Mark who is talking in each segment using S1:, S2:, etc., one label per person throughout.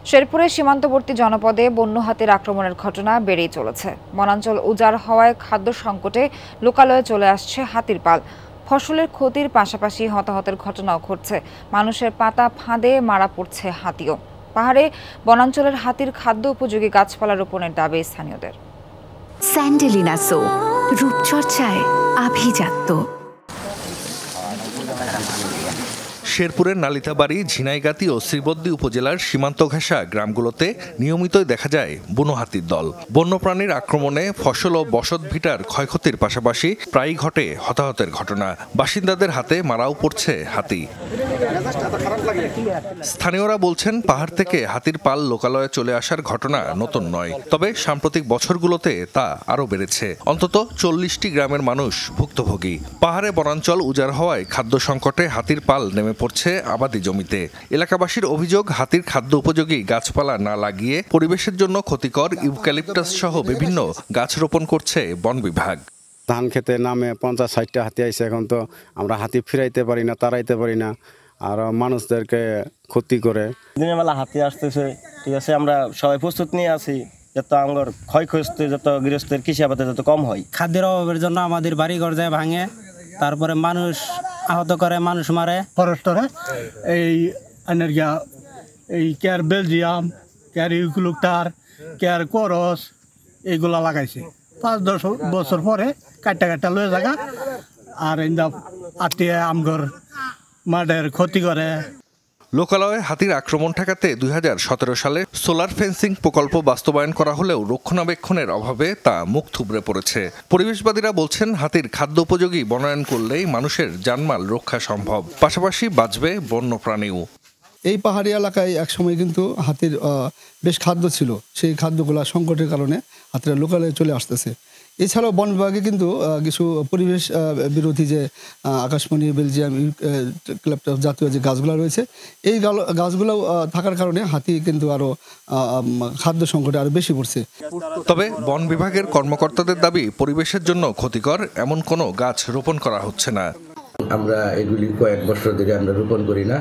S1: শেরপুরের সীমান্তবর্তী জনপদে বন্য হাতির আক্রমণের ঘটনা বেড়েই চলেছে। বনাঞ্চল উজাড় হওয়ায় খাদ্য সংকটে লোকালয়ে চলে আসছে হাতির পাল। ফসলের ক্ষতির পাশাপাশি হতাহতের ঘটনাও ঘটছে। মানুষের পাতা ফাঁদে মারা পড়ছে হাতিও। পাহাড়ে বনাঞ্চলের হাতির খাদ্য উপযোগী গাছপালা রোপণের দাবি স্থানীয়দের।
S2: স্যান্ডেলিনা সো, রূপচর্চায় আভিজাত্য।
S3: শেরপুরের নালিতাবাড়ি, ঝিনাইগাতি ও শ্রীবদ্দী উপজেলার সীমান্ত ঘেঁষা গ্রামগুলোতে নিয়মিতই দেখা যায় বুনো হাতির দল। বন্যপ্রাণীর আক্রমণে ফসল ও বসত ভিটার ক্ষয়ক্ষতির পাশাপাশি প্রায়ই ঘটে হতাহতের ঘটনা। বাসিন্দাদের হাতে মারাও পড়ছে হাতি। স্থানীয়রা বলছেন, পাহাড় থেকে হাতির পাল লোকালয়ে চলে আসার ঘটনা নতুন নয়, তবে সাম্প্রতিক বছরগুলোতে তা আরও বেড়েছে। অন্তত 40টি গ্রামের মানুষ ভুক্তভোগী। পাহাড়ে বনাঞ্চল উজাড় হওয়ায় খাদ্য সংকটে হাতির পাল নেমে পড়ছে আবাদি জমিতে। এলাকাবাসীর অভিযোগ, হাতির খাদ্য উপযোগী গাছপালা না লাগিয়ে পরিবেশের জন্য ক্ষতিকর ইউক্যালিপটাস সহ বিভিন্ন গাছ রোপণ করছে বন বিভাগ।
S4: ধান খেতে নামে 50-60টা হাতি আইছে, এখন তো আমরা হাতি ফিরাইতে পারি না, তাড়াইতে পারি না, আর মানুষদেরকে ক্ষতি করে।
S5: দিনের বেলা হাতি আসতেছে, ঠিক আছে, আমরা সবাই প্রস্তুত নিয়ে আছি যত আমার ক্ষয়ক্ষতি যত গৃহস্থের কৃষি আবাদে যত কম হয়।
S6: খাদ্যের অভাবের জন্য আমাদের বাড়ি ঘর যায় ভাঙে, তারপরে মানুষ আহত করে, মানুষ মারে।
S7: ফরেস্টরে এই এনার্জিয়া, এই care Belgium, care eucalyptus, care করস এইগুলা লাগাইছে। 5-10 বছর পরে কাটা লয়ে জায়গা আর ইন্দা আত্মীয় আমগর মাঠের ক্ষতি করে।
S3: লোকালয়ে হাতির আক্রমণ ঠেকাতে 2017 সালে সোলার ফেন্সিং প্রকল্প বাস্তবায়ন করা হলেও রক্ষণাবেক্ষণের অভাবে তা মুখ থুবড়ে পড়েছে। পরিবেশবাদীরা বলছেন, হাতির খাদ্য উপযোগী বনায়ন করলেই মানুষের জানমাল রক্ষা সম্ভব, পাশাপাশি বাঁচবে বন্যপ্রাণীও।
S8: এই পাহাড়ি এলাকায় একসময় কিন্তু হাতির বেশ খাদ্য ছিল, সেই খাদ্যগুলো সংকটের কারণে হাতিরা লোকালয়ে চলে আসতেছে। এছাড়াও বন বিভাগে কিন্তু কিছু পরিবেশ বিরোধী যে আকাশমণি, বেলজিয়াম, ইউক্যালিপটাস জাতীয় যে গাছগুলো রয়েছে, এই গাছগুলো থাকার কারণে হাতি কিন্তু আরও খাদ্য সংকটে আরও বেশি পড়ছে।
S3: তবে বন বিভাগের কর্মকর্তাদের দাবি, পরিবেশের জন্য ক্ষতিকর এমন কোনো গাছ রোপণ করা হচ্ছে না।
S9: আমরা এগুলি কয়েক বছর ধরে আমরা রোপণ করি না।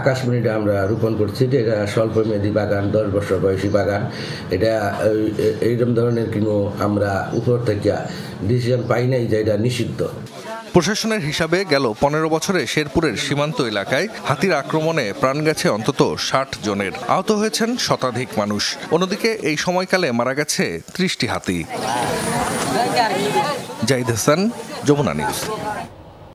S9: আকাশমণিটা আমরা রোপণ করছি, এটা স্বল্পমেয়াদী বাগান, 10 বছর বয়সী বাগান। এটা এইরকম ধরনের কোনো আমরা উপর থেকে ডিসিশন পাই নাই যে এটা নিষিদ্ধ।
S3: প্রশাসনের হিসাবে গেল 15 বছরে শেরপুরের সীমান্ত এলাকায় হাতির আক্রমণে প্রাণ গেছে অন্তত 60 জনের, আহত হয়েছেন শতাধিক মানুষ। অন্যদিকে এই সময়কালে মারা গেছে 30টি হাতি। জাহিদ হাসান, যমুনা নিউজ।